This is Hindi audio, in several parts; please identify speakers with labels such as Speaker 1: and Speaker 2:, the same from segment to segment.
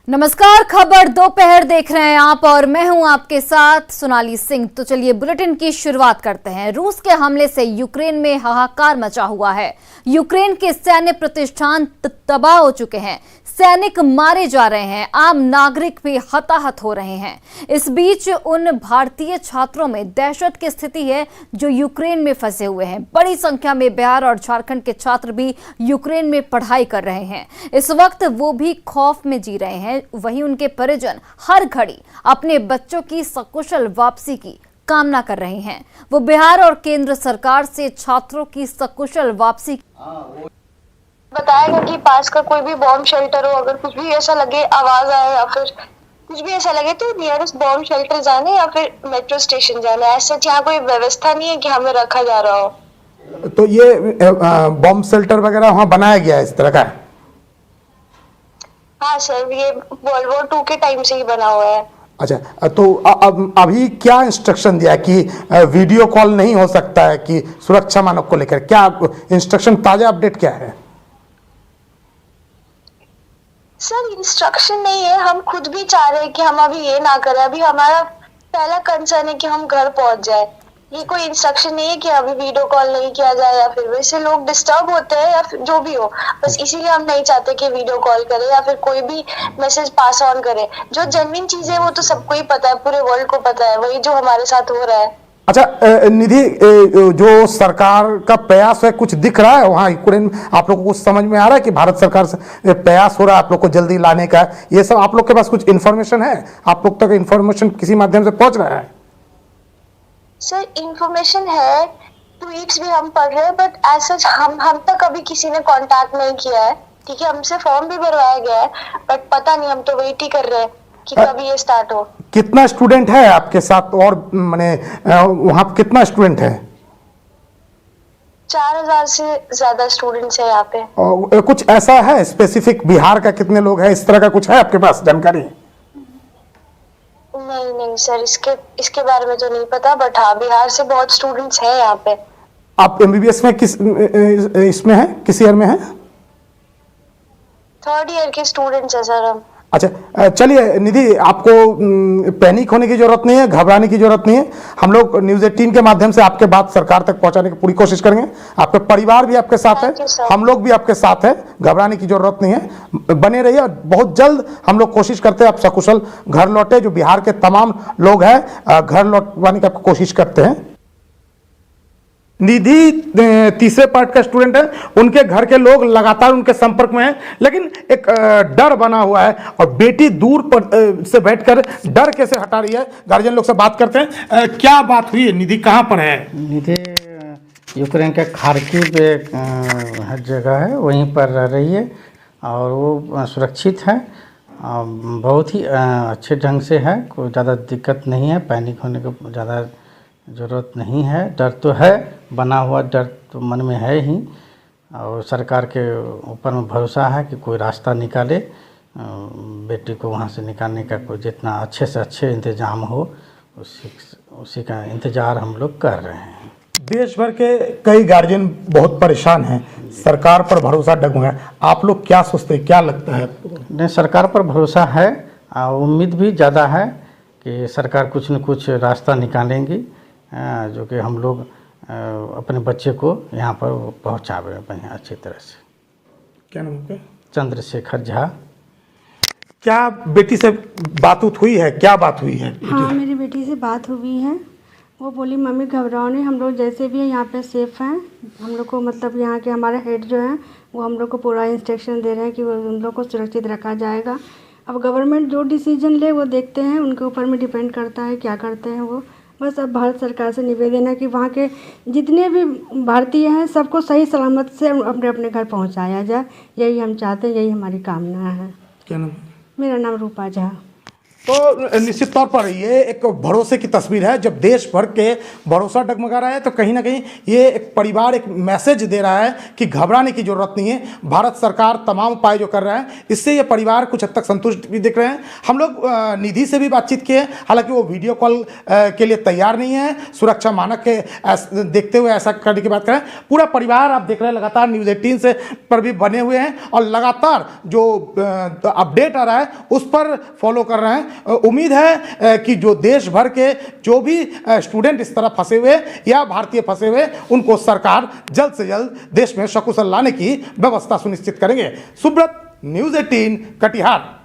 Speaker 1: नमस्कार, खबर दोपहर देख रहे हैं आप और मैं हूं आपके साथ सोनाली सिंह। तो चलिए बुलेटिन की शुरुआत करते हैं। रूस के हमले से यूक्रेन में हाहाकार मचा हुआ है। यूक्रेन के सैन्य प्रतिष्ठान तबाह हो चुके हैं, सैनिक मारे जा रहे हैं, आम नागरिक भी हताहत हो रहे हैं। इस बीच उन भारतीय छात्रों में दहशत की स्थिति है जो यूक्रेन में फंसे हुए हैं। बड़ी संख्या में बिहार और झारखंड के छात्र भी यूक्रेन में पढ़ाई कर रहे हैं। इस वक्त वो भी खौफ में जी रहे हैं। वहीं उनके परिजन हर घड़ी अपने बच्चों की सकुशल वापसी की कामना कर रहे हैं। वो बिहार और केंद्र सरकार से छात्रों की सकुशल वापसी
Speaker 2: बताएगा कि पास का कोई भी बॉम्ब शेल्टर हो, अगर कुछ भी ऐसा लगे, आवाज आए या फिर कुछ भी ऐसा लगे तो नियरेस्ट बॉम्ब शेल्टर जाने या फिर मेट्रो स्टेशन जाना। ऐसा यहाँ कोई व्यवस्था नहीं है कि हमें रखा जा रहा हो।
Speaker 3: तो ये बॉम्ब शेल्टर वगैरह वहाँ बनाया गया है इस तरह का?
Speaker 2: हाँ सर, ये वर्ल्ड वॉर 2 के टाइम से ही बना हुआ है।
Speaker 3: अच्छा, तो अब अभी क्या इंस्ट्रक्शन दिया कि वीडियो कॉल नहीं हो सकता है कि सुरक्षा मानक को लेकर? क्या इंस्ट्रक्शन, ताजा अपडेट क्या है?
Speaker 2: सर इंस्ट्रक्शन नहीं है, हम खुद भी चाह रहे हैं कि हम अभी ये ना करें। अभी हमारा पहला कंसर्न है कि हम घर पहुंच जाए। ये कोई इंस्ट्रक्शन नहीं है कि अभी वीडियो कॉल नहीं किया जाए या फिर वैसे लोग डिस्टर्ब होते हैं या फिर जो भी हो, बस इसीलिए हम नहीं चाहते कि वीडियो कॉल करे या फिर कोई भी मैसेज पास ऑन करे। जो जेन्युइन चीज है वो तो सबको ही पता है, पूरे वर्ल्ड को पता है, वही जो हमारे साथ हो रहा है।
Speaker 3: अच्छा निधि, जो सरकार का प्रयास है कुछ दिख रहा है वहाँ यूक्रेन? आप लोग को कुछ समझ में आ रहा है कि भारत सरकार से प्रयास हो रहा है आप लोग को जल्दी लाने का? ये सब आप लोग के पास कुछ इन्फॉर्मेशन है? आप लोग तक इन्फॉर्मेशन किसी माध्यम से पहुंच रहा है?
Speaker 2: सर इंफॉर्मेशन है, ट्वीट्स भी हम पढ़ रहे हैं, बट ऐसा हम तक अभी किसी ने कांटेक्ट नहीं किया है। ठीक है, हमसे फॉर्म भी भरवाया गया है, बट पता नहीं, हम तो वेट ही कर रहे हैं कि कभी ये स्टार्ट हो।
Speaker 3: कितना स्टूडेंट है आपके साथ? और मैंने वहाँ कितना स्टूडेंट है?
Speaker 2: 4000 से ज्यादा स्टूडेंट्स है यहाँ पे।
Speaker 3: और कुछ ऐसा है स्पेसिफिक, बिहार का कितने लोग हैं, इस तरह का कुछ है आपके पास जानकारी?
Speaker 2: नहीं सर, इसके बारे में तो नहीं पता, बट हाँ बिहार से बहुत स्टूडेंट्स हैं यहाँ पे।
Speaker 3: आप एमबीबीएस में किस इसमें है, किस ईयर में है?
Speaker 2: 3rd ईयर के स्टूडेंट्स है सर हम।
Speaker 3: अच्छा चलिए निधि, आपको पैनिक होने की जरूरत नहीं है, घबराने की जरूरत नहीं है। हम लोग न्यूज़ 18 के माध्यम से आपके बात सरकार तक पहुंचाने की पूरी कोशिश करेंगे। आपके परिवार भी आपके साथ है, हम लोग भी आपके साथ है, घबराने की जरूरत नहीं है। बने रहिए, बहुत जल्द हम लोग कोशिश करते हैं आप सकुशल घर लौटे। जो बिहार के तमाम लोग हैं घर लौटवाने की कोशिश करते हैं। निधि तीसरे पार्ट का स्टूडेंट है, उनके घर के लोग लगातार उनके संपर्क में हैं, लेकिन एक डर बना हुआ है और बेटी दूर पर से बैठकर डर कैसे हटा रही है। गार्जियन लोग से बात करते हैं। क्या बात हुई है निधि, कहाँ पर है?
Speaker 4: निधि यूक्रेन के खार्किव पे हर जगह है, वहीं पर रह रही है और वो सुरक्षित है, बहुत ही अच्छे ढंग से है, कोई ज़्यादा दिक्कत नहीं है, पैनिक होने की ज़्यादा ज़रूरत नहीं है। डर तो है, बना हुआ डर तो मन में है ही, और सरकार के ऊपर में भरोसा है कि कोई रास्ता निकाले, बेटी को वहाँ से निकालने का कोई जितना अच्छे से अच्छे इंतज़ाम हो उसी का इंतज़ार हम लोग कर रहे हैं।
Speaker 3: देश भर के कई गार्जियन बहुत परेशान हैं, सरकार पर भरोसा डगमगा है। आप लोग क्या सोचते हैं, क्या लगता है?
Speaker 4: नहीं, सरकार पर भरोसा है, उम्मीद भी ज़्यादा है कि सरकार कुछ न कुछ रास्ता निकालेंगी, जो कि हम लोग अपने बच्चे को यहाँ पर पहुँचावे बढ़िया अच्छी तरह से।
Speaker 3: क्या नाम है?
Speaker 4: चंद्रशेखर झा।
Speaker 3: क्या बेटी से बात हुई है? क्या बात हुई है?
Speaker 5: हाँ, मेरी बेटी से बात हुई है। वो बोली मम्मी घबराओ नहीं, हम लोग जैसे भी हैं यहाँ पे सेफ़ हैं। हम लोग को मतलब यहाँ के हमारे हेड जो हैं वो हम लोग को पूरा इंस्ट्रक्शन दे रहे हैं कि वो उन लोग को सुरक्षित रखा जाएगा। अब गवर्नमेंट जो डिसीजन ले वो देखते हैं, उनके ऊपर में डिपेंड करता है क्या करते हैं वो। बस अब भारत सरकार से निवेदन है कि वहाँ के जितने भी भारतीय हैं सबको सही सलामत से अपने अपने घर पहुँचाया जाए। यही हम चाहते हैं, यही हमारी कामना है।
Speaker 3: क्या नाम?
Speaker 5: मेरा नाम रूपा झा।
Speaker 3: तो निश्चित तौर पर ये एक भरोसे की तस्वीर है। जब देश भर के भरोसा डगमगा रहा है तो कहीं ना कहीं ये एक परिवार एक मैसेज दे रहा है कि घबराने की जरूरत नहीं है। भारत सरकार तमाम उपाय जो कर रहा है इससे ये परिवार कुछ हद तक संतुष्ट भी दिख रहे हैं। हम लोग निधि से भी बातचीत किए, हालांकि वो वीडियो कॉल के लिए तैयार नहीं है। सुरक्षा मानक के देखते हुए ऐसा करने की बात करें। पूरा परिवार आप देख रहे हैं लगातार न्यूज़ 18 से पर भी बने हुए हैं और लगातार जो अपडेट आ रहा है उस पर फॉलो कर रहे हैं। उम्मीद है कि जो देश भर के जो भी स्टूडेंट इस तरह फंसे हुए या भारतीय फंसे हुए उनको सरकार जल्द से जल्द देश में सकुशल लाने की व्यवस्था सुनिश्चित करेंगे। सुब्रत, न्यूज़ 18 कटिहार।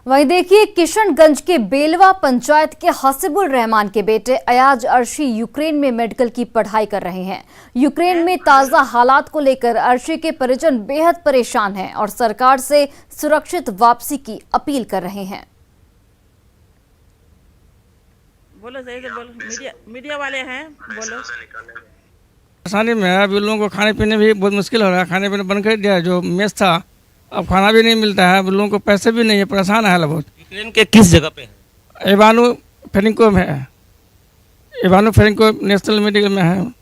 Speaker 1: वहीं देखिए, किशनगंज के बेलवा पंचायत के हसीबुल रहमान के बेटे अयाज अर्शी यूक्रेन में मेडिकल की पढ़ाई कर रहे हैं। यूक्रेन में ताजा हालात को लेकर अर्शी के परिजन बेहद परेशान हैं और सरकार से सुरक्षित वापसी की अपील कर रहे हैं।
Speaker 6: बोलो सही से बोलो, मीडिया वाले हैं, बोलो।
Speaker 7: परेशानी में है, अभी लोगों को खाने पीने भी बहुत मुश्किल हो रहा है। खाने पीने बंद कर दिया, जो मेस था अब खाना भी नहीं मिलता है। अब लोगों को पैसे भी नहीं है, परेशान है बहुत।
Speaker 8: यूक्रेन के किस जगह पे है?
Speaker 7: इवानो फेरिंको में है, इवानो फेरिंको नेशनल मेडिकल में है।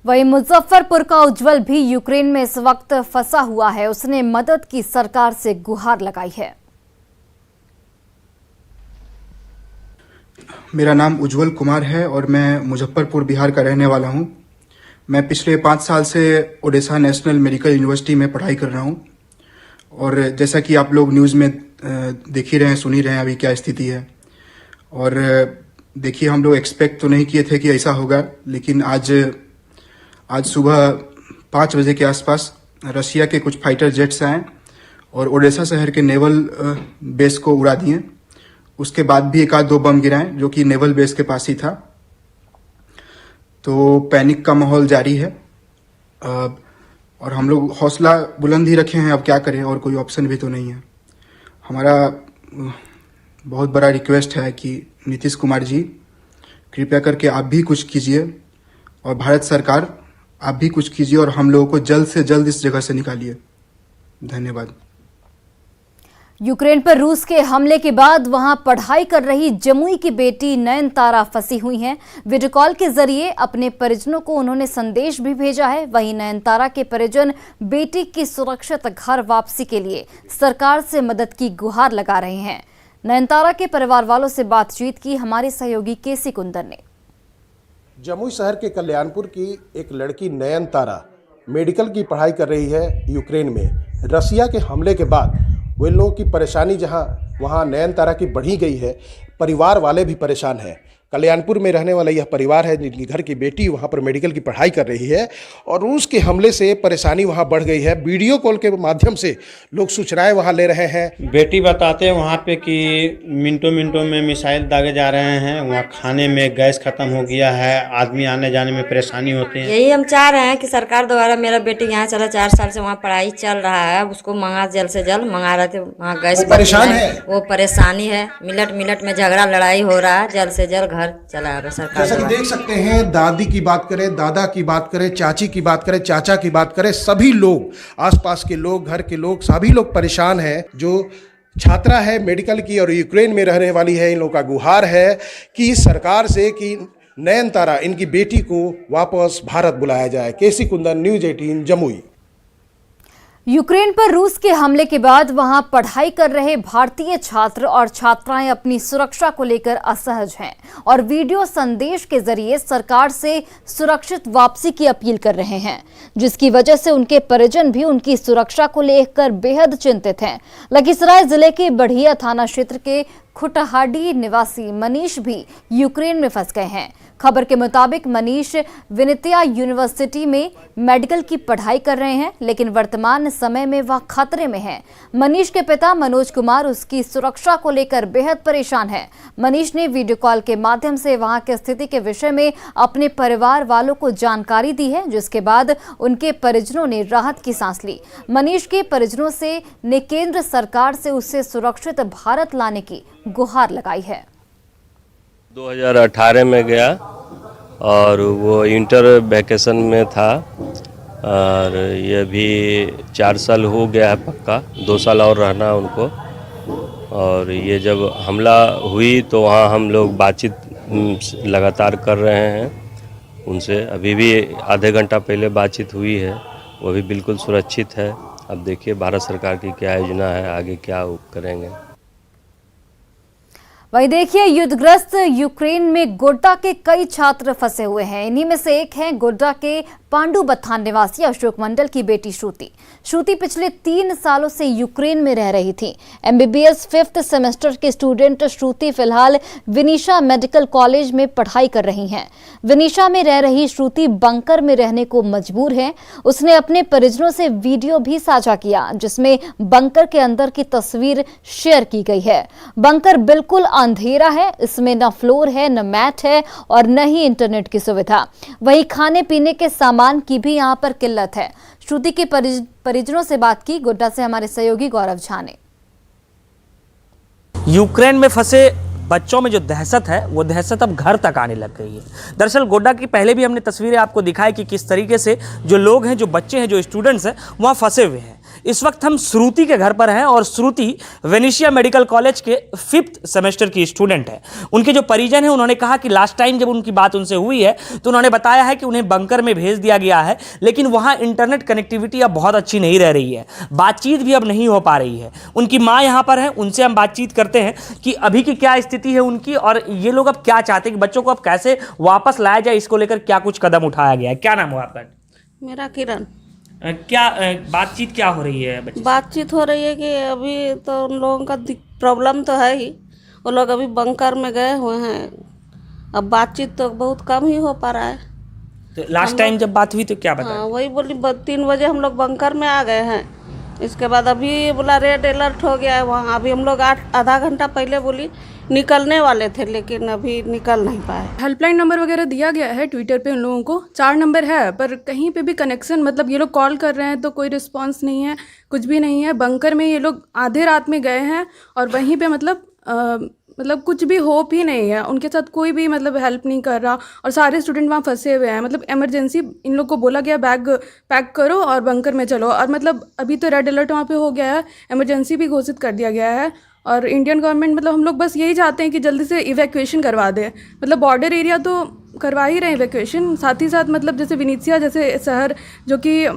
Speaker 1: वहीं मुजफ्फरपुर का उज्जवल भी यूक्रेन में इस वक्त फंसा हुआ है। उसने मदद की सरकार से गुहार लगाई है।
Speaker 9: मेरा नाम उज्जवल कुमार है और मैं मुजफ्फरपुर बिहार का रहने वाला हूं। मैं पिछले 5 साल से ओडिशा नेशनल मेडिकल यूनिवर्सिटी में पढ़ाई कर रहा हूं और जैसा कि आप लोग न्यूज़ में देख ही रहे हैं, सुन ही रहे हैं अभी क्या स्थिति है। और देखिए, हम लोग एक्सपेक्ट तो नहीं किए थे कि ऐसा होगा, लेकिन आज सुबह 5 बजे के आसपास रशिया के कुछ फाइटर जेट्स आए और ओडिशा शहर के नेवल बेस को उड़ा दिए। उसके बाद भी 1-2 बम गिराए जो कि नेवल बेस के पास ही था। तो पैनिक का माहौल जारी है और हम लोग हौसला बुलंद ही रखे हैं। अब क्या करें, और कोई ऑप्शन भी तो नहीं है। हमारा बहुत बड़ा रिक्वेस्ट है कि नीतीश कुमार जी कृपया करके आप भी कुछ कीजिए और भारत सरकार आप भी कुछ कीजिए और हम लोगों को जल्द से जल्द इस जगह से निकालिए। धन्यवाद।
Speaker 1: यूक्रेन पर रूस के हमले के बाद वहां पढ़ाई कर रही जमुई की बेटी नयनतारा फंसी हुई हैं। वीडियो कॉल के जरिए अपने परिजनों को उन्होंने संदेश भी भेजा है। वहीं नयनतारा के परिजन बेटी की सुरक्षित घर वापसी के लिए सरकार से मदद की गुहार लगा रहे हैं। नयनतारा के परिवार वालों से बातचीत की हमारे सहयोगी केसी कुंदन ने।
Speaker 10: जमुई शहर के कल्याणपुर की एक लड़की नयनतारा मेडिकल की पढ़ाई कर रही है यूक्रेन में। रशिया के हमले के बाद वे लोगों की परेशानी वहाँ नयनतारा की बढ़ी गई है। परिवार वाले भी परेशान हैं। कल्याणपुर में रहने वाला यह परिवार है जिनकी घर की बेटी वहाँ पर मेडिकल की पढ़ाई कर रही है और रूस के हमले से परेशानी वहाँ बढ़ गई है। वीडियो कॉल के माध्यम से लोग सूचनाएं वहाँ ले रहे हैं।
Speaker 11: बेटी बताते हैं वहाँ पे कि मिनटों मिनटों में मिसाइल दागे जा रहे हैं। वहाँ खाने में गैस खत्म हो गया है, आदमी आने जाने में परेशानी होती है।
Speaker 12: यही हम चाह रहे हैं कि सरकार द्वारा मेरा बेटी यहाँ चला 4 साल से वहाँ पढ़ाई चल रहा है, उसको मंगा जल्द से जल्द मंगा रहे थे। वहाँ गैस
Speaker 10: परेशान है,
Speaker 12: वो परेशानी है। मिनट में झगड़ा लड़ाई हो रहा है। जल्द से जल्द चला है सरकार।
Speaker 10: जैसा कि देख सकते हैं, दादी की बात करें, दादा की बात करें, चाची की बात करें, चाचा की बात करें, सभी लोग, आसपास के लोग, घर के लोग, सभी लोग परेशान हैं। जो छात्रा है मेडिकल की और यूक्रेन में रहने वाली है, इन लोगों का गुहार है कि सरकार से कि नयनतारा इनकी बेटी को वापस भारत बुलाया जाए। केसी कुंदन, न्यूज़ 18 जमुई।
Speaker 1: यूक्रेन पर रूस के हमले के बाद वहां पढ़ाई कर रहे भारतीय छात्र और छात्राएं अपनी सुरक्षा को लेकर असहज हैं और वीडियो संदेश के जरिए सरकार से सुरक्षित वापसी की अपील कर रहे हैं, जिसकी वजह से उनके परिजन भी उनकी सुरक्षा को लेकर बेहद चिंतित हैं। लखीसराय जिले के बढ़िया थाना क्षेत्र के खुटहाडी निवासी मनीष भी यूक्रेन में फंस गए हैं। खबर के मुताबिक मनीष विनित्या यूनिवर्सिटी में मेडिकल की पढ़ाई कर रहे हैं, लेकिन वर्तमान समय में वह खतरे में हैं। मनीष के पिता मनोज कुमार उसकी सुरक्षा को लेकर बेहद परेशान हैं। मनीष ने वीडियो कॉल के माध्यम से वहां की स्थिति के विषय में अपने परिवार वालों को जानकारी दी है, जिसके बाद उनके परिजनों ने राहत की सांस ली। मनीष के परिजनों ने केंद्र सरकार से उसे सुरक्षित भारत लाने की गुहार लगाई है।
Speaker 8: 2018 में गया और वो इंटर वैकेशन में था और ये भी 4 साल हो गया है पक्का, 2 साल और रहना उनको। और ये जब हमला हुई तो वहाँ हम लोग बातचीत लगातार कर रहे हैं उनसे। अभी भी आधे घंटा पहले बातचीत हुई है, वो भी बिल्कुल सुरक्षित है। अब देखिए भारत सरकार की क्या योजना है, आगे क्या करेंगे।
Speaker 1: वही देखिए, युद्धग्रस्त यूक्रेन में गोड्डा के कई छात्र फंसे हुए हैं। इन्हीं में से एक हैं गोड्डा के पांडु बथान निवासी अशोक मंडल की बेटी श्रुति। श्रुति पिछले 3 सालों से यूक्रेन में रह रही थी। MBBS 5th सेमेस्टर के स्टूडेंट श्रुति फिलहाल विनिशा मेडिकल कॉलेज में पढ़ाई कर रही हैं। विनिशा में रह रही श्रुति बंकर में रहने को मजबूर है। उसने अपने परिजनों से वीडियो भी साझा किया जिसमें बंकर के अंदर की तस्वीर शेयर की गई है। बंकर बिल्कुल अंधेरा है, इसमें न फ्लोर है, न मैट है और न ही इंटरनेट की सुविधा। वहीं खाने पीने के सामान की भी यहाँ पर किल्लत है। श्रुति के परिजनों से बात की गोड्डा से हमारे सहयोगी गौरव झा ने।
Speaker 13: यूक्रेन में फंसे बच्चों में जो दहशत है वो दहशत अब घर तक आने लग गई है। दरअसल गोड्डा की पहले भी हमने तस्वीरें आपको दिखाई कि किस तरीके से जो लोग हैं, जो बच्चे हैं, जो स्टूडेंट्स हैं, वहाँ फंसे हुए हैं। इस वक्त हम श्रुति के घर पर हैं और श्रुति वेनिशिया मेडिकल कॉलेज के 5th सेमेस्टर की स्टूडेंट है। उनके जो परिजन हैं उन्होंने कहा कि लास्ट टाइम जब उनकी बात उनसे हुई है तो उन्होंने बताया है कि उन्हें बंकर में भेज दिया गया है, लेकिन वहाँ इंटरनेट कनेक्टिविटी अब बहुत अच्छी नहीं रह रही है, बातचीत भी अब नहीं हो पा रही है। उनकी माँ यहाँ पर है, उनसे हम बातचीत करते हैं कि अभी की क्या स्थिति है उनकी और ये लोग अब क्या चाहते हैं कि बच्चों को अब कैसे वापस लाया जाए, इसको लेकर क्या कुछ कदम उठाया गया है। क्या नाम हुआ आपका?
Speaker 14: मेरा किरण।
Speaker 13: क्या बातचीत क्या हो रही है बच्चे?
Speaker 14: बातचीत हो रही है कि अभी तो उन लोगों का प्रॉब्लम तो है ही, वो लोग अभी बंकर में गए हुए हैं। अब बातचीत तो बहुत कम ही हो पा रहा है।
Speaker 13: तो लास्ट टाइम जब बात हुई तो क्या बताया?
Speaker 14: हाँ, वही बोली 3 बजे हम लोग बंकर में आ गए हैं। इसके बाद अभी बोला रेड अलर्ट हो गया है वहाँ। अभी हम लोग आधा घंटा पहले बोली निकलने वाले थे, लेकिन अभी निकल नहीं पाए।
Speaker 15: हेल्पलाइन नंबर वगैरह दिया गया है ट्विटर पे उन लोगों को। 4 नंबर है पर कहीं पे भी कनेक्शन, मतलब ये लोग कॉल कर रहे हैं तो कोई रिस्पांस नहीं है, कुछ भी नहीं है। बंकर में ये लोग आधे रात में गए हैं और वहीं पे मतलब कुछ भी होप ही नहीं है। उनके साथ कोई भी मतलब हेल्प नहीं कर रहा और सारे स्टूडेंट वहाँ फंसे हुए हैं। मतलब इमरजेंसी इन लोग को बोला गया बैग पैक करो और बंकर में चलो, और मतलब अभी तो रेड अलर्ट वहाँ पे हो गया है, इमरजेंसी भी घोषित कर दिया गया है। और इंडियन गवर्नमेंट, मतलब हम लोग बस यही चाहते हैं कि जल्दी से इवैक्यूएशन करवा दे। मतलब बॉर्डर एरिया तो करवा ही रहे हैं इवैक्यूएशन, साथ ही साथ मतलब जैसे विनिसिया जैसे शहर जो कि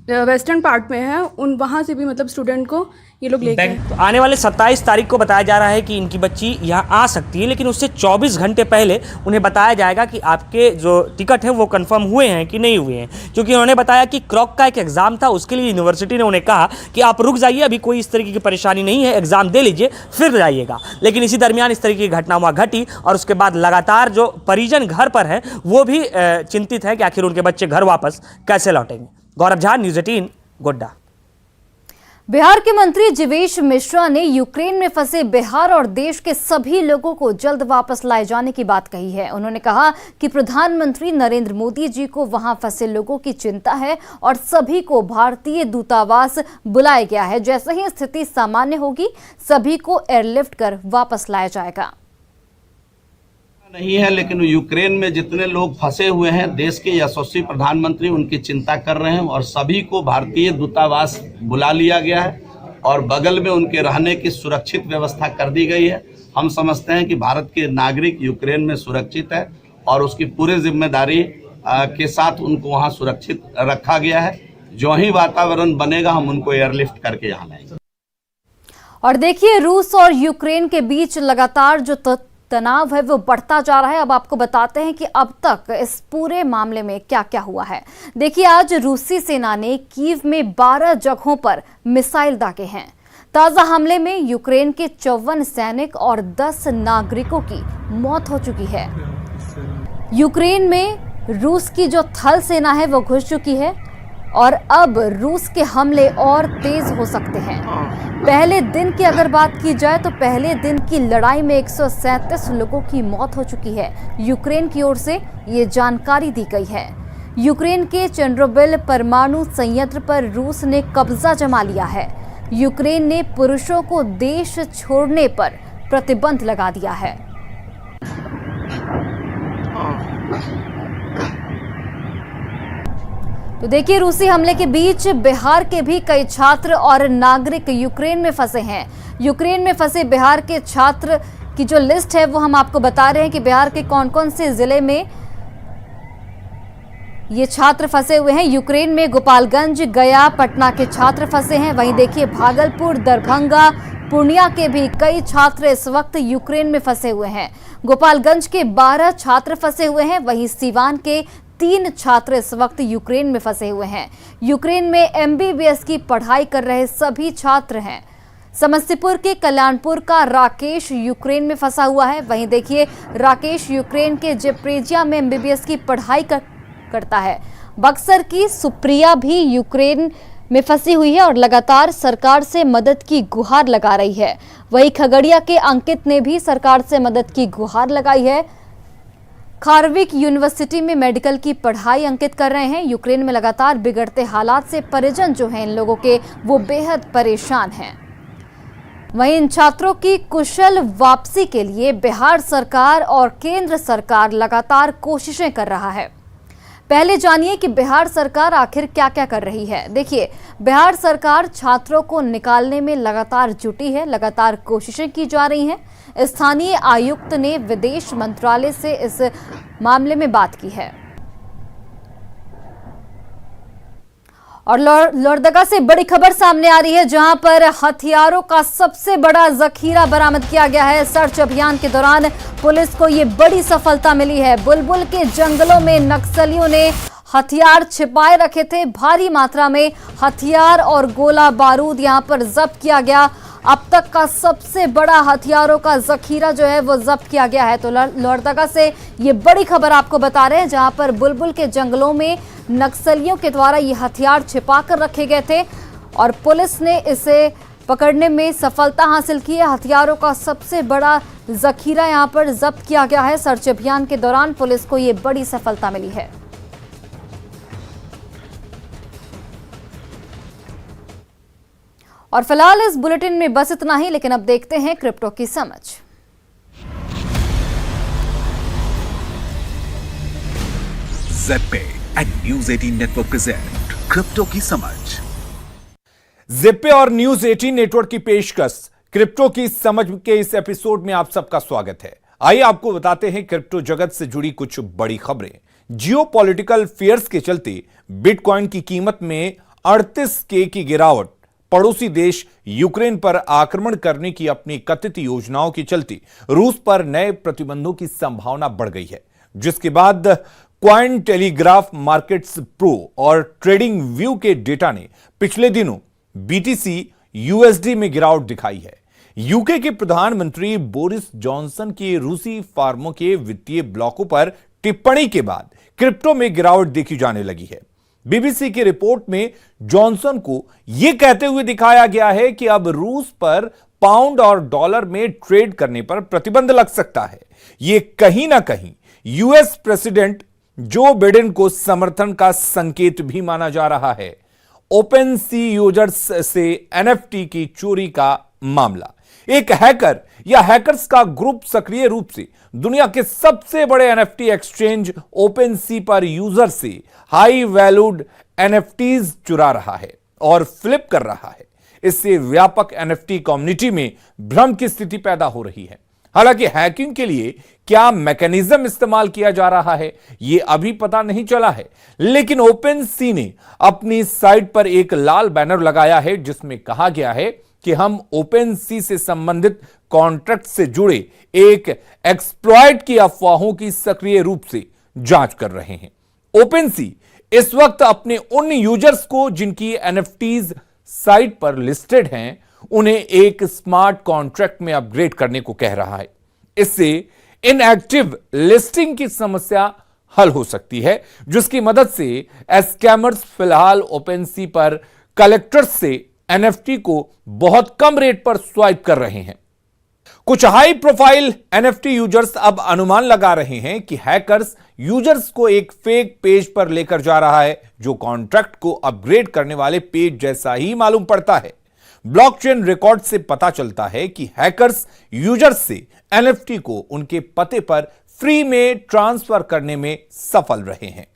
Speaker 15: वेस्टर्न पार्ट में है, उन वहाँ से भी मतलब स्टूडेंट को ये लोग लेके
Speaker 13: तो आने वाले 27 तारीख को बताया जा रहा है कि इनकी बच्ची यहाँ आ सकती है, लेकिन उससे 24 घंटे पहले उन्हें बताया जाएगा कि आपके जो टिकट हैं वो कंफर्म हुए हैं कि नहीं हुए हैं। क्योंकि उन्होंने बताया कि क्रॉक का एक एग्ज़ाम था, उसके लिए यूनिवर्सिटी ने उन्हें कहा कि आप रुक जाइए, अभी कोई इस तरीके की परेशानी नहीं है, एग्ज़ाम दे लीजिए फिर जाइएगा। लेकिन इसी दरमियान इस तरीके की घटना वहाँ घटी और उसके बाद लगातार जो परिजन घर पर हैं वो भी चिंतित है कि आखिर उनके बच्चे घर वापस कैसे लौटेंगे। गौरव झा, न्यूज़ 18 गोड्डा।
Speaker 1: बिहार के मंत्री जीवेश मिश्रा ने यूक्रेन में फंसे बिहार और देश के सभी लोगों को जल्द वापस लाए जाने की बात कही है। उन्होंने कहा कि प्रधानमंत्री नरेंद्र मोदी जी को वहां फंसे लोगों की चिंता है और सभी को भारतीय दूतावास बुलाया गया है। जैसे ही स्थिति सामान्य होगी सभी को एयरलिफ्ट कर वापस लाया जाएगा।
Speaker 16: नहीं है, लेकिन यूक्रेन में जितने लोग फंसे हुए हैं देश के यशस्वी प्रधानमंत्री उनकी चिंता कर रहे हैं और सभी को भारतीय दूतावास बुला लिया गया है और बगल में उनके रहने की सुरक्षित व्यवस्था कर दी गई है। हम समझते हैं कि भारत के नागरिक यूक्रेन में सुरक्षित है और उसकी पूरी जिम्मेदारी के साथ उनको वहां सुरक्षित रखा गया है। जो ही वातावरण बनेगा हम उनको एयरलिफ्ट करके यहाँ लाएंगे।
Speaker 1: और देखिए, रूस और यूक्रेन के बीच लगातार जो तनाव है वो बढ़ता जा रहा है। अब आपको बताते हैं कि अब तक इस पूरे मामले में क्या क्या हुआ है। देखिए, आज रूसी सेना ने कीव में 12 जगहों पर मिसाइल दागे हैं। ताजा हमले में यूक्रेन के 54 सैनिक और 10 नागरिकों की मौत हो चुकी है। यूक्रेन में रूस की जो थल सेना है वो घुस चुकी है और अब रूस के हमले और तेज हो सकते हैं। पहले दिन की अगर बात की जाए तो पहले दिन की लड़ाई में 137 लोगों की मौत हो चुकी है। यूक्रेन की ओर से ये जानकारी दी गई है। यूक्रेन के चेर्नोबिल परमाणु संयंत्र पर रूस ने कब्जा जमा लिया है। यूक्रेन ने पुरुषों को देश छोड़ने पर प्रतिबंध लगा दिया है। तो देखिए, रूसी हमले के बीच बिहार के भी कई छात्र और नागरिक यूक्रेन में फंसे हैं। यूक्रेन में फंसे बिहार के छात्र की जो लिस्ट है वो हम आपको बता रहे हैं कि बिहार के कौन कौन से जिले में ये छात्र फंसे हुए हैं। यूक्रेन में गोपालगंज, गया, पटना के छात्र फंसे हैं। वहीं देखिए, भागलपुर, दरभंगा, पूर्णिया के भी कई छात्र इस वक्त यूक्रेन में फंसे हुए हैं। गोपालगंज के 12 छात्र फंसे हुए हैं। वहीं सीवान के 3 छात्र इस वक्त यूक्रेन में फंसे हुए हैं। यूक्रेन में MBBS की पढ़ाई कर रहे सभी छात्र हैं। समस्तीपुर के कल्याणपुर का राकेश यूक्रेन में फंसा हुआ है। वहीं देखिए, राकेश यूक्रेन के जेप्रेजिया में MBBS की पढ़ाई करता है। बक्सर की सुप्रिया भी यूक्रेन में फंसी हुई है और लगातार सरकार से मदद की गुहार लगा रही है। वहीं खगड़िया के अंकित ने भी सरकार से मदद की गुहार लगाई है। खारविक यूनिवर्सिटी में मेडिकल की पढ़ाई अंकित कर रहे हैं। यूक्रेन में लगातार बिगड़ते हालात से परिजन जो हैं इन लोगों के, वो बेहद परेशान हैं। वहीं इन छात्रों की कुशल वापसी के लिए बिहार सरकार और केंद्र सरकार लगातार कोशिशें कर रहा है। पहले जानिए कि बिहार सरकार आखिर क्या क्या कर रही है। देखिए, बिहार सरकार छात्रों को निकालने में लगातार जुटी है, लगातार कोशिशें की जा रही हैं। स्थानीय आयुक्त ने विदेश मंत्रालय से इस मामले में बात की है। और लोहरदगा से बड़ी खबर सामने आ रही है, जहां पर हथियारों का सबसे बड़ा जखीरा बरामद किया गया है। सर्च अभियान के दौरान पुलिस को ये बड़ी सफलता मिली है। बुलबुल के जंगलों में नक्सलियों ने हथियार छिपाए रखे थे। भारी मात्रा में हथियार और गोला बारूद यहां पर जब्त किया गया। अब तक का सबसे बड़ा हथियारों का जखीरा जो है वो जब्त किया गया है। तो लोहरदगा से ये बड़ी खबर आपको बता रहे हैं, जहां पर बुलबुल के जंगलों में नक्सलियों के द्वारा ये हथियार छिपा कर रखे गए थे और पुलिस ने इसे पकड़ने में सफलता हासिल की है। हथियारों का सबसे बड़ा जखीरा यहां पर जब्त किया गया है। सर्च अभियान के दौरान पुलिस को ये बड़ी सफलता मिली है। और फिलहाल इस बुलेटिन में बस इतना ही, लेकिन अब देखते हैं क्रिप्टो की समझ।
Speaker 17: Zebpay and news 18 network present crypto की समझ।
Speaker 18: ज़ेड-पे और न्यूज़ 18 नेटवर्क की पेशकश क्रिप्टो की समझ के इस एपिसोड में आप सबका स्वागत है। आइए आपको बताते हैं क्रिप्टो जगत से जुड़ी कुछ बड़ी खबरें। जियोपॉलिटिकल फेयर्स के चलते बिटकॉइन की कीमत में 38K की गिरावट। पड़ोसी देश यूक्रेन पर आक्रमण करने की अपनी कथित योजनाओं के चलते रूस पर नए प्रतिबंधों की संभावना बढ़ गई है, जिसके बाद क्वाइन टेलीग्राफ मार्केट्स प्रो और ट्रेडिंग व्यू के डेटा ने पिछले दिनों BTC USD में गिरावट दिखाई है। यूके के प्रधानमंत्री बोरिस जॉनसन की रूसी फार्मों के वित्तीय ब्लॉकों पर टिप्पणी के बाद क्रिप्टो में गिरावट देखी जाने लगी है। BBC की रिपोर्ट में जॉनसन को यह कहते हुए दिखाया गया है कि अब रूस पर पाउंड और डॉलर में ट्रेड करने पर प्रतिबंध लग सकता है। यह कहीं ना कहीं यूएस प्रेसिडेंट जो बाइडेन को समर्थन का संकेत भी माना जा रहा है। ओपनसी यूजर्स से NFT की चोरी का मामला। एक हैकर या हैकर्स का ग्रुप सक्रिय रूप से दुनिया के सबसे बड़े NFT एक्सचेंज ओपनसी पर यूजर से हाई वैल्यूड NFTs चुरा रहा है और फ्लिप कर रहा है। इससे व्यापक NFT कम्युनिटी में भ्रम की स्थिति पैदा हो रही है। हालांकि हैकिंग के लिए क्या मैकेनिज्म इस्तेमाल किया जा रहा है यह अभी पता नहीं चला है, लेकिन ओपनसी ने अपनी साइट पर एक लाल बैनर लगाया है जिसमें कहा गया है कि हम ओपनसी से संबंधित कॉन्ट्रैक्ट से जुड़े एक एक्सप्लॉइट की अफवाहों की सक्रिय रूप से जांच कर रहे हैं। ओपनसी इस वक्त अपने उन यूजर्स को जिनकी NFTs साइट पर लिस्टेड हैं, उन्हें एक स्मार्ट कॉन्ट्रैक्ट में अपग्रेड करने को कह रहा है। इससे इनएक्टिव लिस्टिंग की समस्या हल हो सकती है, जिसकी मदद से स्कैमर्स फिलहाल ओपनसी पर कलेक्टर्स से NFT को बहुत कम रेट पर स्वाइप कर रहे हैं। कुछ हाई प्रोफाइल NFT यूजर्स अब अनुमान लगा रहे हैं कि हैकर्स यूजर्स को एक फेक पेज पर लेकर जा रहा है, जो कॉन्ट्रैक्ट को अपग्रेड करने वाले पेज जैसा ही मालूम पड़ता है। ब्लॉकचेन रिकॉर्ड से पता चलता है कि हैकर्स यूजर्स से NFT को उनके पते पर फ्री में ट्रांसफर करने में सफल रहे हैं।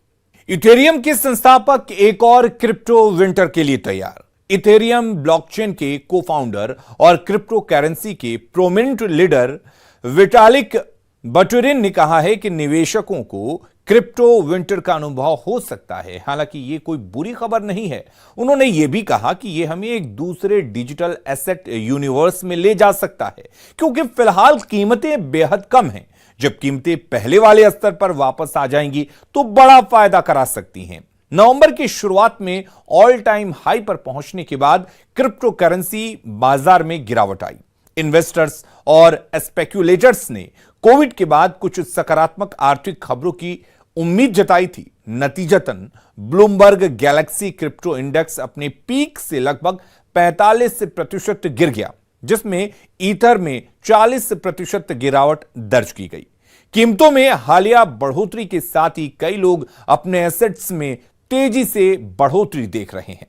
Speaker 18: इथेरियम के संस्थापक एक और क्रिप्टो विंटर के लिए तैयार। इथेरियम ब्लॉकचेन के को-फाउंडर और क्रिप्टो करेंसी के प्रोमिनेंट लीडर विटालिक बुटेरिन ने कहा है कि निवेशकों को क्रिप्टो विंटर का अनुभव हो सकता है। हालांकि यह कोई बुरी खबर नहीं है। उन्होंने यह भी कहा कि यह हमें एक दूसरे डिजिटल एसेट यूनिवर्स में ले जा सकता है, क्योंकि फिलहाल कीमतें बेहद कम हैं। जब कीमतें पहले वाले स्तर पर वापस आ जाएंगी तो बड़ा फायदा करा सकती हैं। नवंबर की शुरुआत में ऑल टाइम हाई पर पहुंचने के बाद क्रिप्टो करेंसी बाजार में गिरावट आई। इन्वेस्टर्स और स्पेक्युलेटर्स ने कोविड के बाद कुछ सकारात्मक आर्थिक खबरों की उम्मीद जताई थी। नतीजतन ब्लूमबर्ग गैलेक्सी क्रिप्टो इंडेक्स अपने पीक से लगभग 45% गिर गया, जिसमें ईथर में 40% गिरावट दर्ज की गई। कीमतों में हालिया बढ़ोतरी के साथ ही कई लोग अपने एसेट्स में तेजी से बढ़ोतरी देख रहे हैं।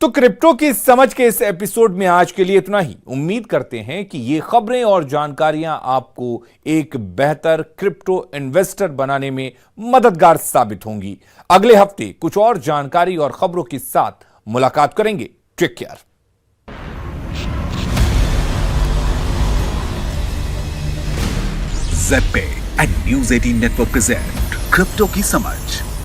Speaker 18: तो क्रिप्टो की समझ के इस एपिसोड में आज के लिए इतना ही। उम्मीद करते हैं कि ये खबरें और जानकारियां आपको एक बेहतर क्रिप्टो इन्वेस्टर बनाने में मददगार साबित होंगी। अगले हफ्ते कुछ और जानकारी और खबरों के साथ मुलाकात करेंगे। Take care.
Speaker 17: ज़ेड पे and news 18 network present crypto की समझ।